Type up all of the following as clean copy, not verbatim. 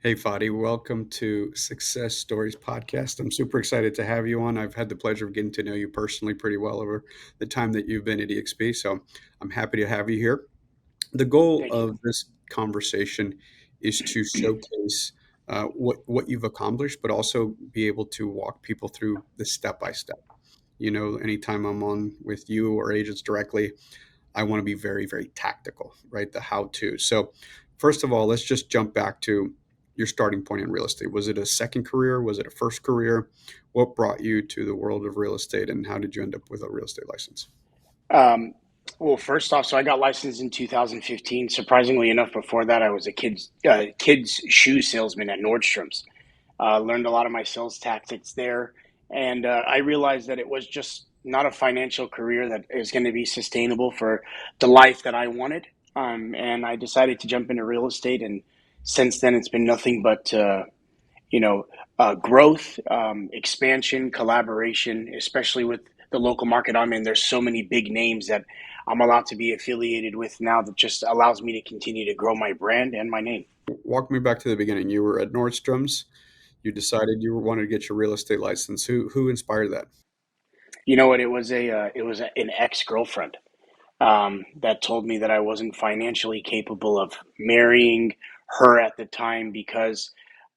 Hey, Fadi, welcome to Success Stories Podcast. I'm super excited to have you on. I've had the pleasure of getting to know you personally pretty well over the time that you've been at EXP, so I'm happy to have you here. The goal Thank you. of this conversation is to showcase what you've accomplished, but also be able to walk people through the step by step. Anytime I'm on with you or agents directly, I want to be very, very tactical, right? The how to. So, first of all, let's just jump back to your starting point in real estate. Was it a second career? Was it a first career? What brought you to the world of real estate, and how did you end up with a real estate license? Um, well, first off, so I got licensed in 2015. Surprisingly enough, before that, I was a kids shoe salesman at Nordstrom's. Learned a lot of my sales tactics there, and I realized that it was just not a financial career that is going to be sustainable for the life that I wanted. And I decided to jump into real estate, and since then, it's been nothing but you know, growth, expansion, collaboration, especially with the local market I'm in. There's so many big names that I'm allowed to be affiliated with now that just allows me to continue to grow my brand and my name. Walk me back to the beginning. You were at Nordstrom's. You decided you wanted to get your real estate license. Who inspired that? You know what? An ex girlfriend that told me that I wasn't financially capable of marrying her at the time because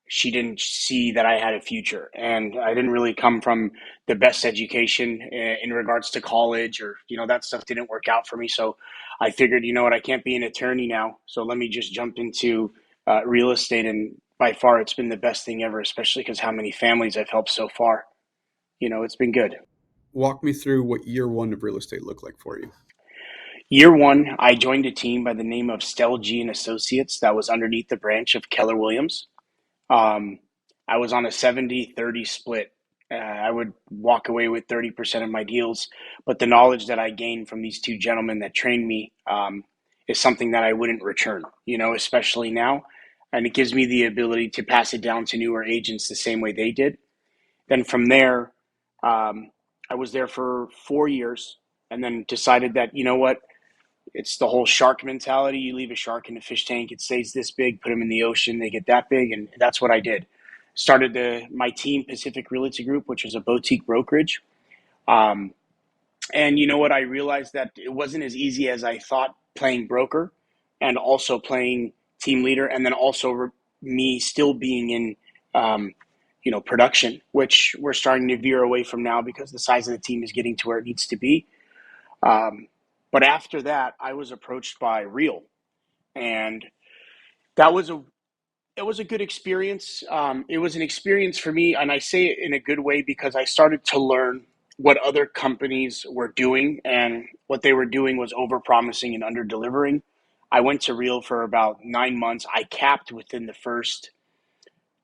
she didn't see that I had a future. And I didn't really come from the best education in regards to college or, that stuff didn't work out for me. So I figured, you know what, I can't be an attorney now. So let me just jump into real estate. And by far, it's been the best thing ever, especially because how many families I've helped so far. It's been good. Walk me through what year one of real estate looked like for you. Year one, I joined a team by the name of Stell G and Associates that was underneath the branch of Keller Williams. Um, I was on a 70-30 split. I would walk away with 30% of my deals, but the knowledge that I gained from these two gentlemen that trained me is something that I wouldn't return, especially now. And it gives me the ability to pass it down to newer agents the same way they did. Then from there, I was there for 4 years and then decided that, you know what, it's the whole shark mentality. You leave a shark in a fish tank, it stays this big. Put them in the ocean, they get that big, and that's what I did. Started my team, Pacific Realty Group, which is a boutique brokerage. Um, and you know what? I realized that it wasn't as easy as I thought playing broker, and also playing team leader, and then also me still being in, production, which we're starting to veer away from now because the size of the team is getting to where it needs to be. Um, but after that, I was approached by Real, and that was a it was a good experience. It was an experience for me, and I say it in a good way because I started to learn what other companies were doing, and what they were doing was over promising and under delivering. I went to Real for about 9 months. I capped within the first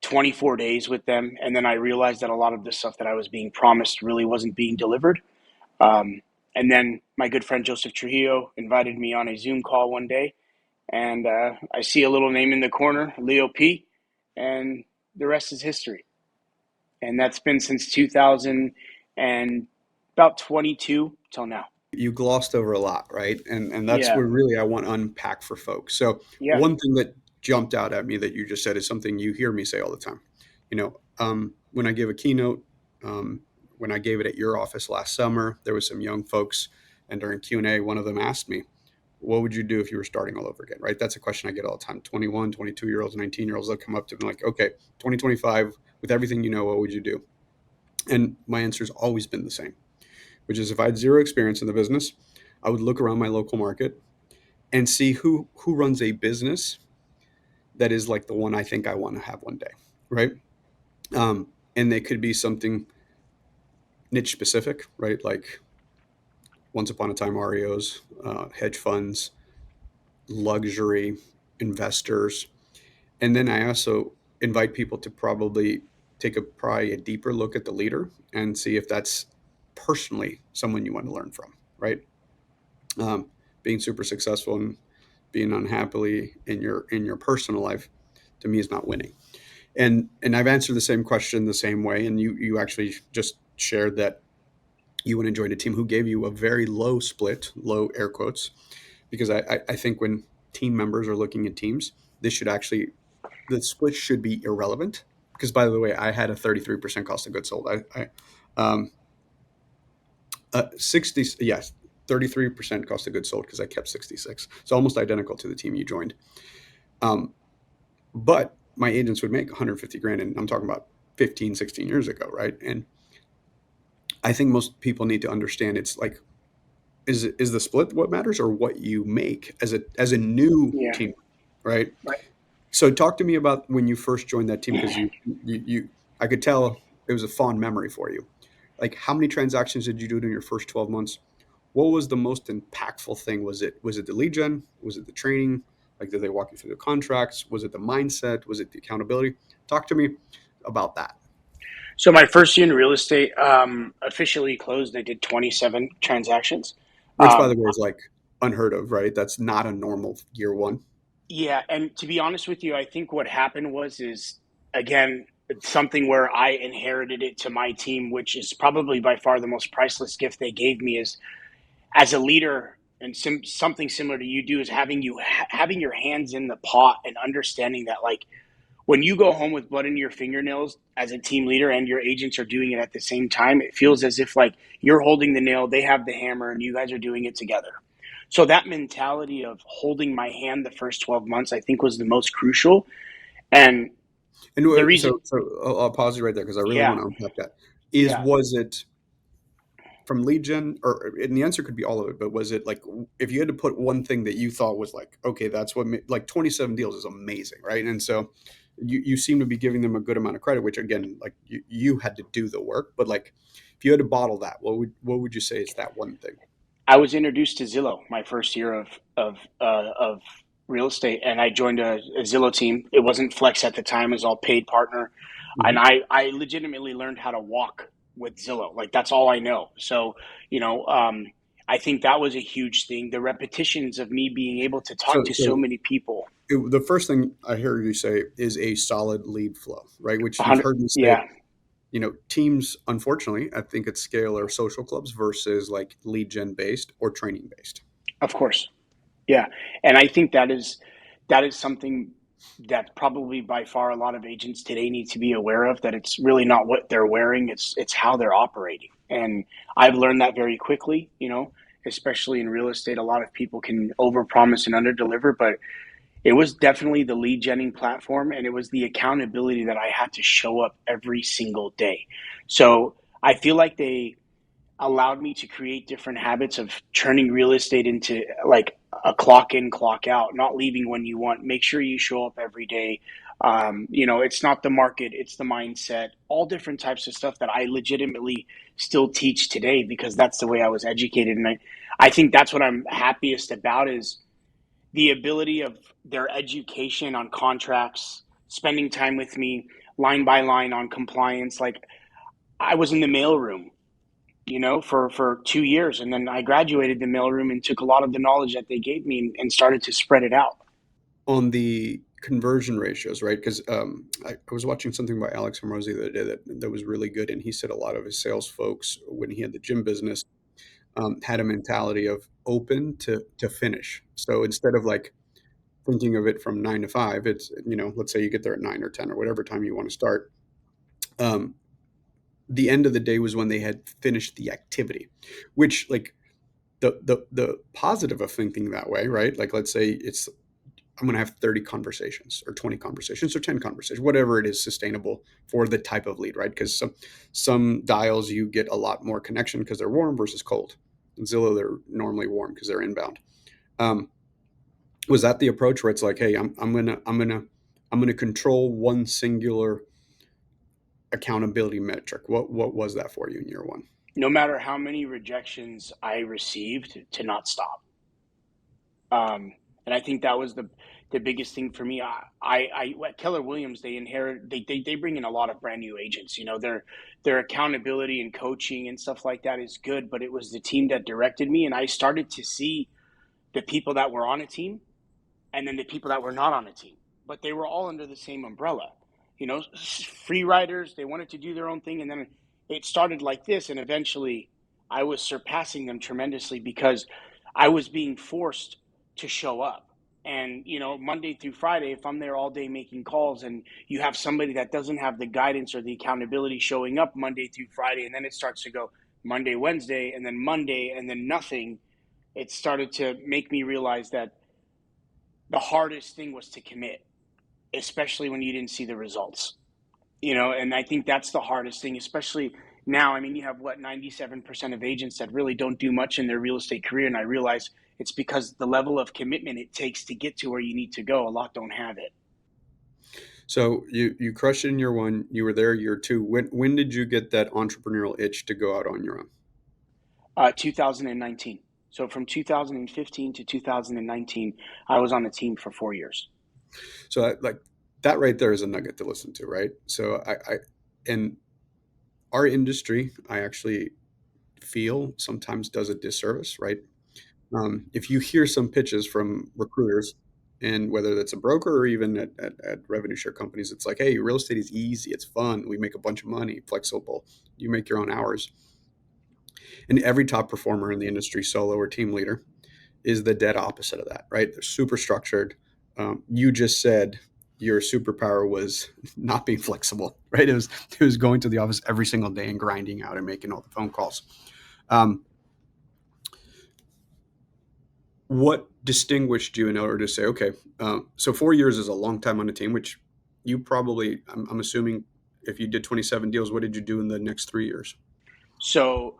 24 days with them, and then I realized that a lot of the stuff that I was being promised really wasn't being delivered. Um, and then my good friend Joseph Trujillo invited me on a Zoom call one day, and I see a little name in the corner, Leo P, and the rest is history. And that's been since 2000 and about 22 till now. You glossed over a lot, right? And that's Yeah, what really I want to unpack for folks. So yeah. one thing that jumped out at me that you just said is something you hear me say all the time. When I give a keynote, when I gave it at your office last summer, there was some young folks, and during Q&A, one of them asked me, what would you do if you were starting all over again, right? That's a question I get all the time. 21, 22-year-olds, 19-year-olds, they'll come up to me like, okay, 2025, with everything you know, what would you do? And my answer has always been the same, which is if I had zero experience in the business, I would look around my local market and see who runs a business that is like the one I think I want to have one day, right? And they could be something niche specific, right? Like once upon a time REOs, hedge funds, luxury investors, and then I also invite people to probably take probably a deeper look at the leader and see if that's personally someone you want to learn from, right? Being super successful and being unhappily in your personal life to me is not winning. And I've answered the same question the same way, and you actually just shared that you went and joined a team who gave you a very low split, low air quotes, because I think when team members are looking at teams, this should actually the split should be irrelevant. Because by the way, I had a 33% cost of goods sold. Um, 60, yes, 33% cost of goods sold because I kept 66. So almost identical to the team you joined. Um, but my agents would make 150 grand, and I'm talking about 15, 16 years ago, right? And I think most people need to understand it's like, is the split what matters or what you make as a new Yeah. team, right? Right. So talk to me about when you first joined that team because you I could tell it was a fond memory for you. Like how many transactions did you do in your first 12 months? What was the most impactful thing? Was it the lead gen? Was it the training? Like did they walk you through the contracts? Was it the mindset? Was it the accountability? Talk to me about that. So my first year in real estate officially closed. I did 27 transactions. Which by the Um, way is like unheard of, right? That's not a normal year one. yeah, and to be honest with you, I think what happened is again something where I inherited it to my team, which is probably by far the most priceless gift they gave me. Is as a leader and something similar to you do is having your hands in the pot and understanding that like when you go home with blood in your fingernails as a team leader and your agents are doing it at the same time, it feels as if like you're holding the nail, they have the hammer, and you guys are doing it together. So that mentality of holding my hand the first 12 months, I think was the most crucial. And And the reason, so I'll pause you right there because I really yeah, want to unpack that. yeah, Was it from lead gen, or and the answer could be all of it, but was it like if you had to put one thing that you thought was like, okay, that's what like 27 deals is amazing, right? And so you seem to be giving them a good amount of credit, which again, like you had to do the work, but like if you had to bottle that, what would you say is that one thing? I was introduced to Zillow my first year of real estate, and I joined a Zillow team. It wasn't Flex at the time; it was all paid partner, and Mhm. I legitimately learned how to walk with Zillow. Like that's all I know. So you know, I think that was a huge thing. The repetitions of me being able to talk So to so so many people. the first thing I hear you say is a solid lead flow, right? Which A you've hundred, heard me say, yeah, teams, unfortunately, I think at scale are social clubs versus like lead gen based or training based. of course. Yeah, and I think that is something that probably by far a lot of agents today need to be aware of. That it's really not what they're wearing; it's how they're operating. And I've learned that very quickly. Especially in real estate, a lot of people can overpromise and underdeliver, but it was definitely the lead genning platform, and it was the accountability that I had to show up every single day. So I feel like they allowed me to create different habits of turning real estate into like a clock in, clock out, not leaving when you want. Make sure you show up every day. It's not the market, it's the mindset, all different types of stuff that I legitimately still teach today because that's the way I was educated. And I think that's what I'm happiest about is the ability of their education on contracts, spending time with me line by line on compliance. Like I was in the mailroom for 2 years. And then I graduated the mailroom and took a lot of the knowledge that they gave me and started to spread it out. On the conversion ratios, right? Because I was watching something by Alex Hormozy the other day that was really good, and he said a lot of his sales folks, when he had the gym business, had a mentality of open to finish. So instead of like thinking of it from 9 to 5, it's let's say you get there at 9 or 10 or whatever time you want to start. Um, the end of the day was when they had finished the activity, which like the positive of thinking that way, right? Like let's say it's I'm going to have 30 conversations or 20 conversations or 10 conversations, whatever it is sustainable for the type of lead, right? Because some dials you get a lot more connection because they're warm versus cold. In Zillow, they're normally warm because they're inbound. Um, was that the approach where it's like, hey, I'm gonna control one singular accountability metric? What was that for you in year one? No matter how many rejections I received, to not stop. And I think that was the biggest thing for me. At Keller Williams, they bring in a lot of brand new agents. Their accountability and coaching and stuff like that is good, but it was the team that directed me, and I started to see the people that were on a team and then the people that were not on a team, but they were all under the same umbrella. Free riders, they wanted to do their own thing, and then it started like this, and eventually I was surpassing them tremendously because I was being forced to show up. And, Monday through Friday, if I'm there all day making calls and you have somebody that doesn't have the guidance or the accountability showing up Monday through Friday, and then it starts to go Monday, Wednesday, and then Monday, and then nothing, it started to make me realize that the hardest thing was to commit, especially when you didn't see the results. And I think that's the hardest thing, especially now. I mean, you have 97% of agents that really don't do much in their real estate career. And I realize it's because the level of commitment it takes to get to where you need to go, a lot don't have it. So you crushed it in year one. You were there year two. When did you get that entrepreneurial itch to go out on your own? 2019. So from 2015 to 2019, I was on the team for 4 years. So like that right there is a nugget to listen to, right? So I in our industry, I actually feel sometimes does a disservice, right? If you hear some pitches from recruiters, and whether that's a broker or even at revenue share companies, it's like, hey, real estate is easy, it's fun, we make a bunch of money, flexible, you make your own hours. And every top performer in the industry, solo or team leader, is the dead opposite of that, right? They're super structured. You just said your superpower was not being flexible, right? It was going to the office every single day and grinding out and making all the phone calls. Um, what distinguished you in order to say, okay, so 4 years is a long time on a team, which you probably, I'm assuming, if you did 27 deals, what did you do in the next 3 years? So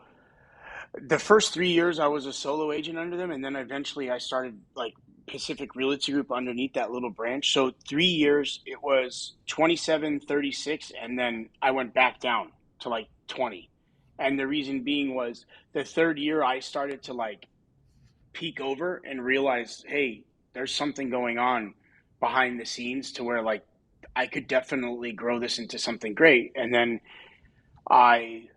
the first 3 years I was a solo agent under them, and then eventually I started like Pacific Realty Group underneath that little branch. So 3 years it was 27, 36, and then I went back down to like 20. And the reason being was the third year I started to like peek over and realize, hey, there's something going on behind the scenes to where like I could definitely grow this into something great. And then I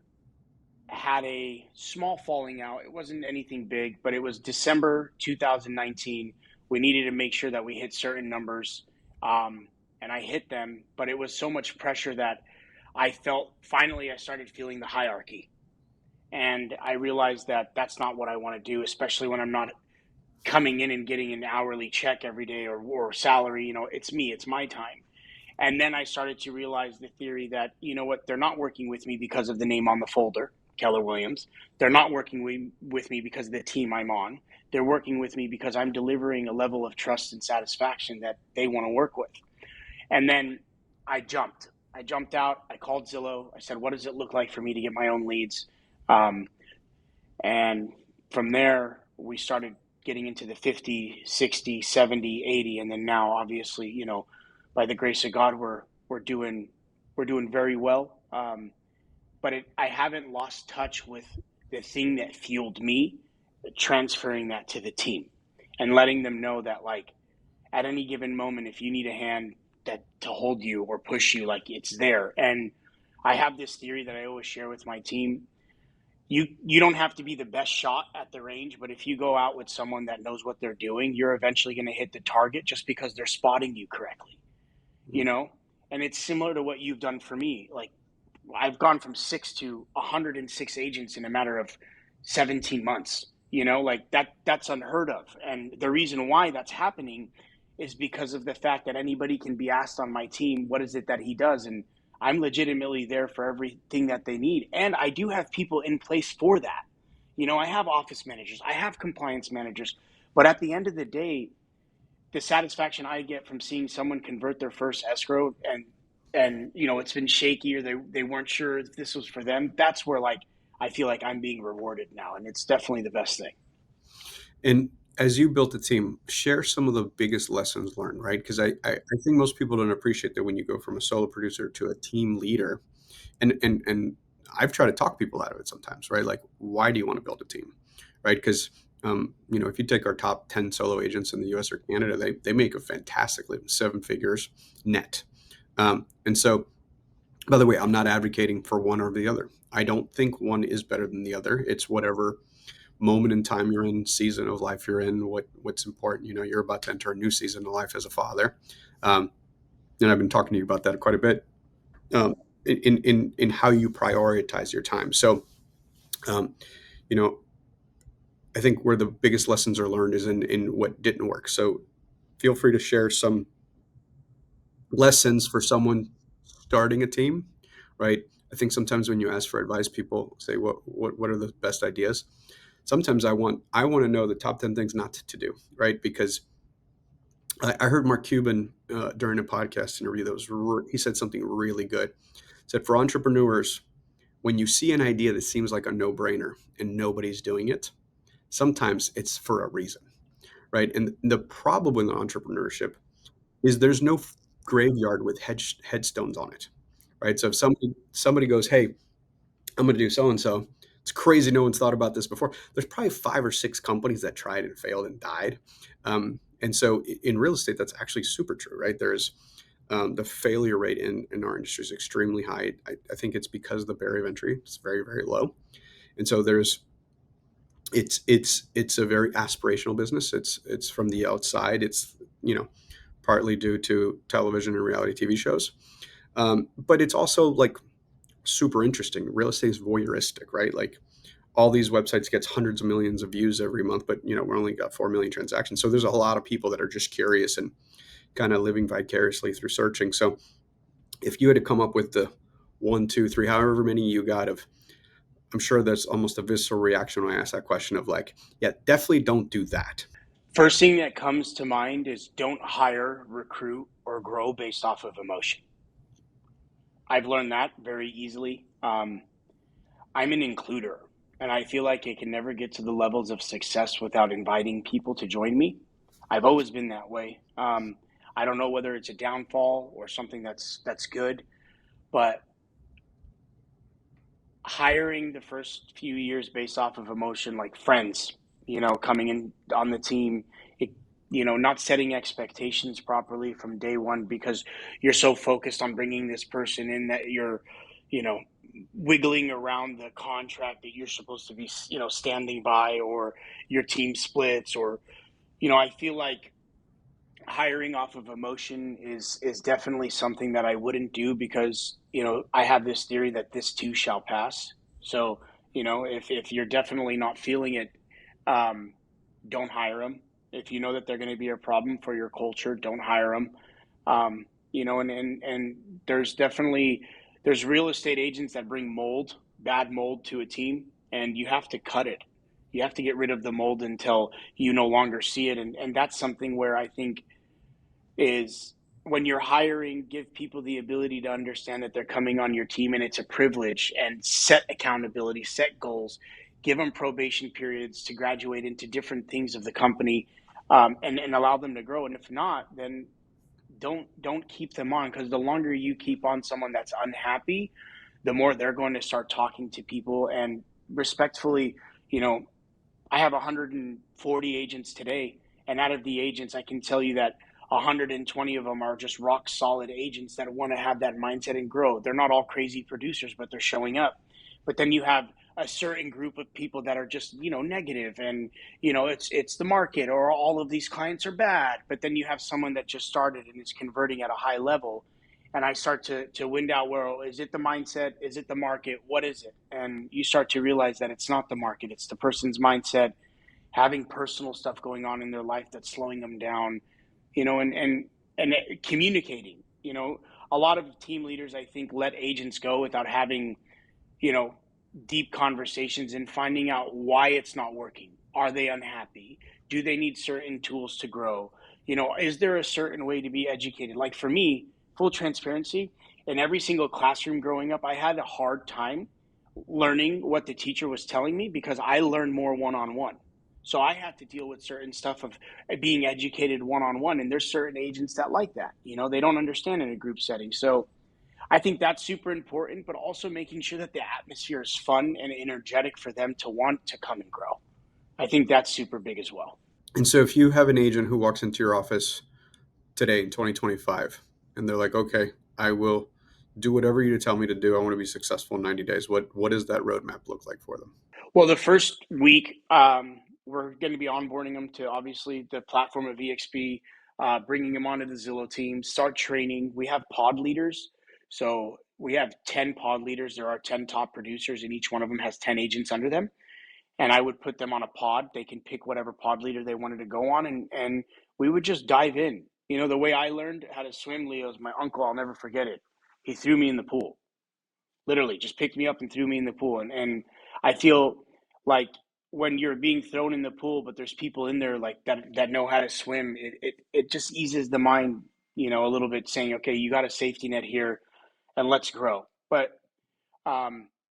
had a small falling out. It wasn't anything big, but it was December 2019. We needed to make sure that we hit certain numbers, and I hit them. But it was so much pressure that I felt finally I started feeling the hierarchy, and I realized that that's not what I want to do, especially when I'm not coming in and getting an hourly check every day or salary. It's me, it's my time. And then I started to realize the theory that, what, they're not working with me because of the name on the folder, Keller Williams. They're not working with me because of the team I'm on. They're working with me because I'm delivering a level of trust and satisfaction that they want to work with. And then I jumped. I jumped out. I called Zillow. I said, what does it look like for me to get my own leads? Um, and from there, we started getting into the 50, 60, 70, 80. And then now, obviously, by the grace of God, we're doing very well. But I haven't lost touch with the thing that fueled me, transferring that to the team and letting them know that, like, at any given moment, if you need a hand that to hold you or push you, like, it's there. And I have this theory that I always share with my team. You don't have to be the best shot at the range, but if you go out with someone that knows what they're doing, you're eventually going to hit the target just because they're spotting you correctly, you know? And it's similar to what you've done for me. Like, I've gone from 6 to 106 agents in a matter of 17 months. Like that's unheard of. And the reason why that's happening is because of the fact that anybody can be asked on my team, what is it that he does? And I'm legitimately there for everything that they need. And I do have people in place for that. I have office managers, I have compliance managers. But at the end of the day, the satisfaction I get from seeing someone convert their first escrow, and it's been shaky, or they weren't sure if this was for them, that's where like I feel like I'm being rewarded now, and it's definitely the best thing. And as you built a team, share some of the biggest lessons learned, right? Because I think most people don't appreciate that when you go from a solo producer to a team leader, and I've tried to talk people out of it sometimes, right? Like, why do you want to build a team, right? Because if you take our top 10 solo agents in the U.S. or Canada, they make a fantastic living, 7 figures net. And so, by the way, I'm not advocating for one or the other. I don't think one is better than the other. It's whatever moment in time you're in, season of life you're in, what's important. You're about to enter a new season of life as a father, um, and I've been talking to you about that quite a bit, in how you prioritize your time. So, um, you know, I think where the biggest lessons are learned is in what didn't work. So feel free to share some lessons for someone starting a team, right? I think sometimes when you ask for advice, people say, what are the best ideas? Sometimes I want to know the top 10 things not to do, right? Because I heard Mark Cuban during a podcast interview that he said something really good. He said for entrepreneurs, when you see an idea that seems like a no-brainer and nobody's doing it, sometimes it's for a reason, right? And the problem with entrepreneurship is there's no graveyard with headstones on it, right? So if somebody goes, "Hey, I'm going to do so and so," it's crazy. No one's thought about this before. There's probably 5 or 6 companies that tried and failed and died. And so in real estate, that's actually super true, right? There's the failure rate in our industry is extremely high. I think it's because the barrier of entry is very, very low. And so it's a very aspirational business. It's from the outside. It's partly due to television and reality TV shows, but it's also like super interesting. Real estate is voyeuristic, right? Like all these websites gets hundreds of millions of views every month, but we're only got 4 million transactions. So there's a lot of people that are just curious and kind of living vicariously through searching. So if you had to come up with the one, two, three, however many you got of, I'm sure there's almost a visceral reaction when I ask that question of like, yeah, definitely don't do that. First thing that comes to mind is don't hire, recruit, or grow based off of emotion. I've learned that very easily. I'm an includer, and I feel like I can never get to the levels of success without inviting people to join me. I've always been that way. I don't know whether it's a downfall or something that's good, but hiring the first few years based off of emotion, like friends, coming in on the team, it, not setting expectations properly from day one because you're so focused on bringing this person in that you're, you know, wiggling around the contract that you're supposed to be, standing by, or your team splits, or, I feel like hiring off of emotion is definitely something that I wouldn't do because I have this theory that this too shall pass. So if you're definitely not feeling it, um, don't hire them. If you know that they're going to be a problem for your culture, don't hire them. And there's real estate agents that bring bad mold to a team, and you have to cut it. You have to get rid of the mold until you no longer see it, and that's something where I think is when you're hiring, give people the ability to understand that they're coming on your team and it's a privilege, and set accountability, set goals, give them probation periods to graduate into different things of the company, and allow them to grow. And if not, then don't keep them on, because the longer you keep on someone that's unhappy, the more they're going to start talking to people. And respectfully, you know, I have 140 agents today, and out of the agents, I can tell you that 120 of them are just rock solid agents that want to have that mindset and grow. They're not all crazy producers, but they're showing up. But then you have a certain group of people that are just negative, and it's the market, or all of these clients are bad. But then you have someone that just started and is converting at a high level, and I start to wind out, well, is it the mindset? Is it the market? What is it? And you start to realize that it's not the market, it's the person's mindset, having personal stuff going on in their life that's slowing them down, and communicating. A lot of team leaders, I think, let agents go without having, you know, deep conversations and finding out why it's not working. Are they unhappy? Do they need certain tools to grow? Is there a certain way to be educated? Like for me, full transparency, in every single classroom growing up, I had a hard time learning what the teacher was telling me because I learned more one on one. So I have to deal with certain stuff of being educated one on one. And there's certain agents that like that. They don't understand in a group setting. So I think that's super important, but also making sure that the atmosphere is fun and energetic for them to want to come and grow. I think that's super big as well. And so if you have an agent who walks into your office today in 2025 and they're like, okay, I will do whatever you tell me to do, I want to be successful in 90 days, what does that roadmap look like for them? Well, the first week, we're going to be onboarding them to obviously the platform of EXP, bringing them onto the Zillow team, start training. We have pod leaders. So we have 10 pod leaders. There are 10 top producers, and each one of them has 10 agents under them. And I would put them on a pod. They can pick whatever pod leader they wanted to go on. And we would just dive in. You know, the way I learned how to swim, Leo, is my uncle. I'll never forget it. He threw me in the pool, literally just picked me up and threw me in the pool. And I feel like when you're being thrown in the pool, but there's people in there like that know how to swim, it just eases the mind, you know, a little bit, saying, okay, you got a safety net here and let's grow. But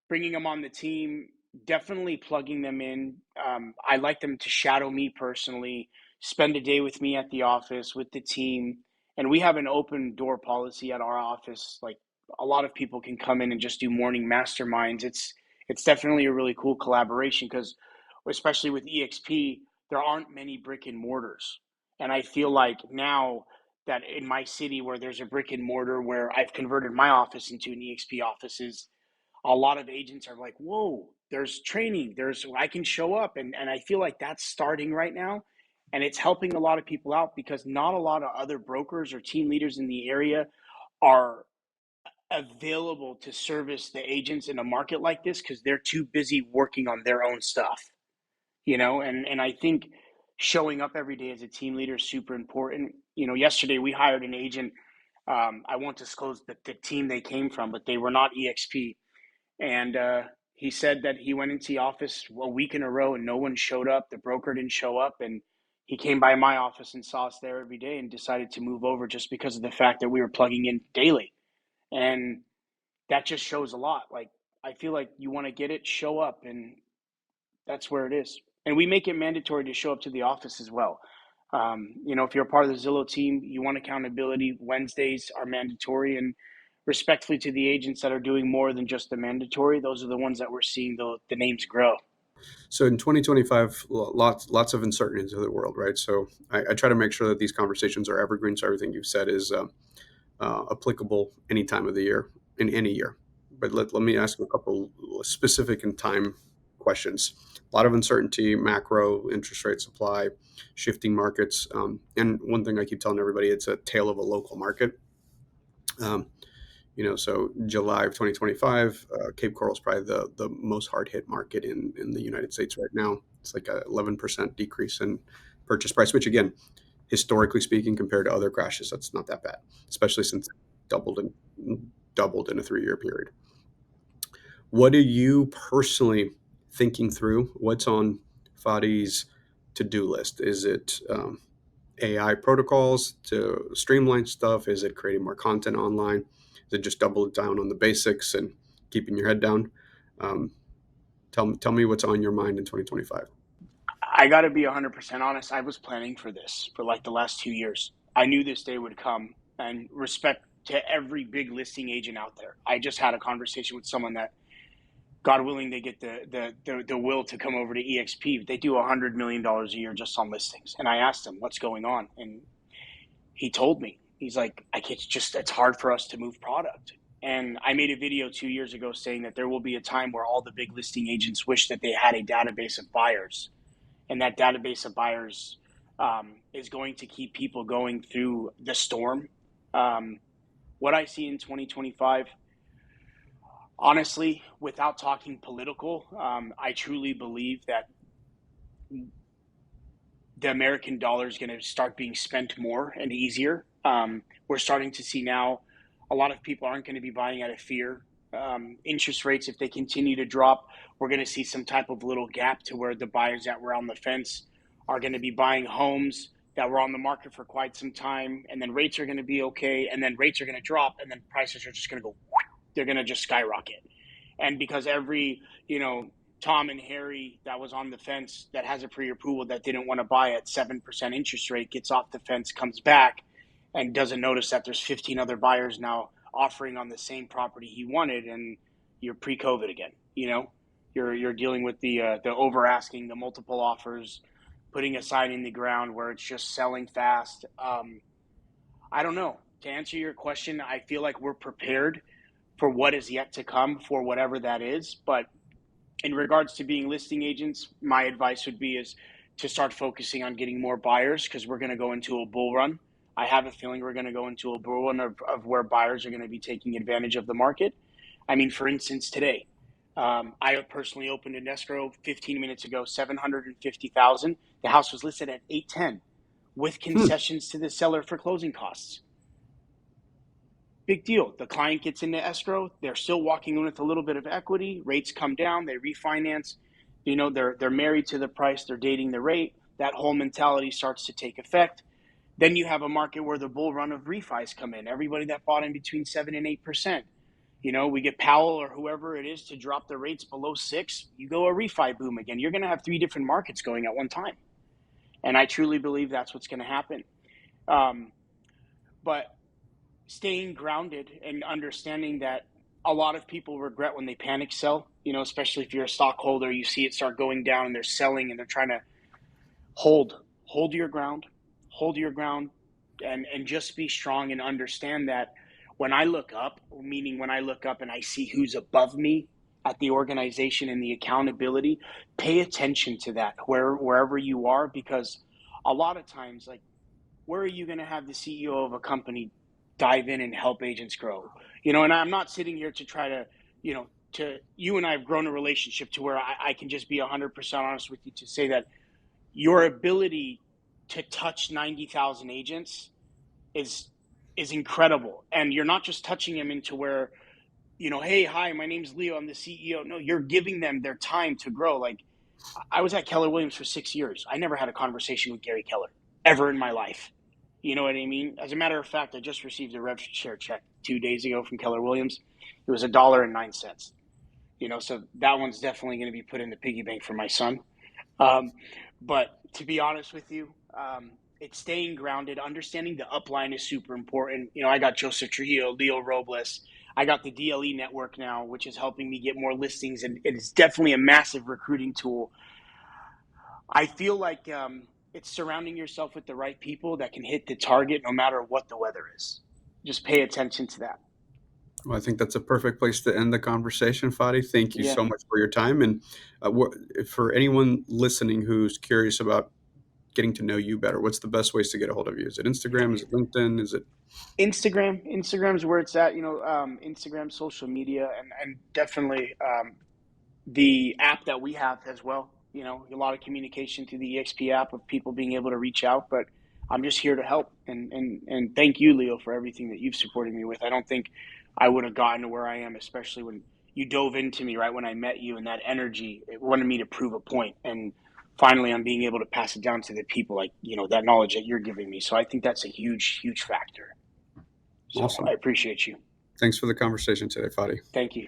bringing them on the team, definitely plugging them in. I like them to shadow me personally, spend a day with me at the office with the team. And we have an open door policy at our office. Like, a lot of people can come in and just do morning masterminds. It's definitely a really cool collaboration because, especially with EXP, there aren't many brick and mortars. And I feel like now that in my city where there's a brick and mortar where I've converted my office into an EXP offices, a lot of agents are like, whoa, there's training, there's, I can show up. And I feel like that's starting right now. And it's helping a lot of people out because not a lot of other brokers or team leaders in the area are available to service the agents in a market like this because they're too busy working on their own stuff, you know? And I think showing up every day as a team leader is super important. You know, yesterday we hired an agent. I won't disclose the team they came from, but they were not EXP. And he said that he went into the office a week in a row and no one showed up. The broker didn't show up. And he came by my office and saw us there every day and decided to move over just because of the fact that we were plugging in daily. And that just shows a lot. Like, I feel like you want to get it, show up, and that's where it is. And we make it mandatory to show up to the office as well. You know, if you're a part of the Zillow team, you want accountability. Wednesdays are mandatory, and respectfully to the agents that are doing more than just the mandatory, those are the ones that we're seeing the names grow. So in 2025, lots of uncertainty into the world, right? So I try to make sure that these conversations are evergreen. So everything you've said is applicable any time of the year, in any year. But let me ask you a couple specific and time questions. A lot of uncertainty, macro, interest rate, supply, shifting markets. And one thing I keep telling everybody, it's a tale of a local market. Um, so July of 2025, Cape Coral is probably the most hard hit market in the United States right now. It's like a 11% decrease in purchase price, which again, historically speaking, compared to other crashes, that's not that bad, especially since it doubled in a 3-year period. What are you personally thinking through? What's on Fadi's to-do list? Is it AI protocols to streamline stuff? Is it creating more content online? Is it just double down on the basics and keeping your head down? Um, tell me what's on your mind in 2025. I got to be 100% honest. I was planning for this for like the last 2 years. I knew this day would come, and respect to every big listing agent out there. I just had a conversation with someone that, God willing, they get the will to come over to EXP. They do $100 million a year just on listings. And I asked him what's going on, and he told me, he's like, it's hard for us to move product. And I made a video 2 years ago saying that there will be a time where all the big listing agents wish that they had a database of buyers, and that database of buyers is going to keep people going through the storm. Um, what I see in 2025, honestly, without talking political, I truly believe that the American dollar is going to start being spent more and easier. We're starting to see now a lot of people aren't going to be buying out of fear. Interest rates, if they continue to drop, we're going to see some type of little gap to where the buyers that were on the fence are going to be buying homes that were on the market for quite some time, and then rates are going to be okay, and then rates are going to drop, and then prices are just going to go, they're going to just skyrocket. And because every, Tom and Harry that was on the fence that has a pre-approval that didn't want to buy at 7% interest rate gets off the fence, comes back, and doesn't notice that there's 15 other buyers now offering on the same property he wanted, and you're pre-COVID again. You're dealing with the over asking, the multiple offers, putting a sign in the ground where it's just selling fast. I don't know. To answer your question, I feel like we're prepared for what is yet to come, for whatever that is. But in regards to being listing agents, my advice would be is to start focusing on getting more buyers, because we're going to go into a bull run. I have a feeling we're going to go into a bull run of where buyers are going to be taking advantage of the market. I mean, for instance, today, I personally opened an escrow 15 minutes ago, 750,000. The house was listed at 810. with Hmm. concessions to the seller for closing costs. Big deal. The client gets into escrow. They're still walking in with a little bit of equity. Rates come down. They refinance. They're married to the price. They're dating the rate. That whole mentality starts to take effect. Then you have a market where the bull run of refis come in. Everybody that bought in between 7 and 8%. We get Powell or whoever it is to drop the rates below 6. You go a refi boom again. You're going to have 3 different markets going at one time, and I truly believe that's what's going to happen. But staying grounded and understanding that a lot of people regret when they panic sell, especially if you're a stockholder, you see it start going down and they're selling and they're trying to hold your ground, hold your ground, and just be strong and understand that when I look up, meaning when I look up and I see who's above me at the organization and the accountability, pay attention to that wherever you are, because a lot of times, like, where are you going to have the CEO of a company dive in and help agents grow? And I'm not sitting here to try to, you and I have grown a relationship to where I can just be 100% honest with you to say that your ability to touch 90,000 agents is incredible. And you're not just touching them into where, hey, hi, my name's Leo, I'm the CEO. No, you're giving them their time to grow. Like, I was at Keller Williams for 6 years. I never had a conversation with Gary Keller ever in my life. You know what I mean? As a matter of fact, I just received a rev share check 2 days ago from Keller Williams. It was $1.09. So that one's definitely going to be put in the piggy bank for my son. Um, but to be honest with you, it's staying grounded. Understanding the upline is super important. I got Joseph Trujillo, Leo Robles. I got the DLE network now, which is helping me get more listings, and it's definitely a massive recruiting tool. I feel like it's surrounding yourself with the right people that can hit the target no matter what the weather is. Just pay attention to that. Well, I think that's a perfect place to end the conversation, Fadi. Thank you Yeah. so much for your time. And for anyone listening who's curious about getting to know you better, what's the best ways to get a hold of you? Is it Instagram? Is it LinkedIn? Is it? Instagram's where it's at. Instagram, social media, and definitely the app that we have as well. A lot of communication through the EXP app of people being able to reach out. But I'm just here to help, and thank you, Leo, for everything that you've supported me with. I don't think I would have gotten to where I am, especially when you dove into me right when I met you, and that energy, it wanted me to prove a point. And finally, I'm being able to pass it down to the people, like, that knowledge that you're giving me. So I think that's a huge, huge factor. So I Awesome. appreciate you. Thanks for the conversation today, Fadi. Thank you.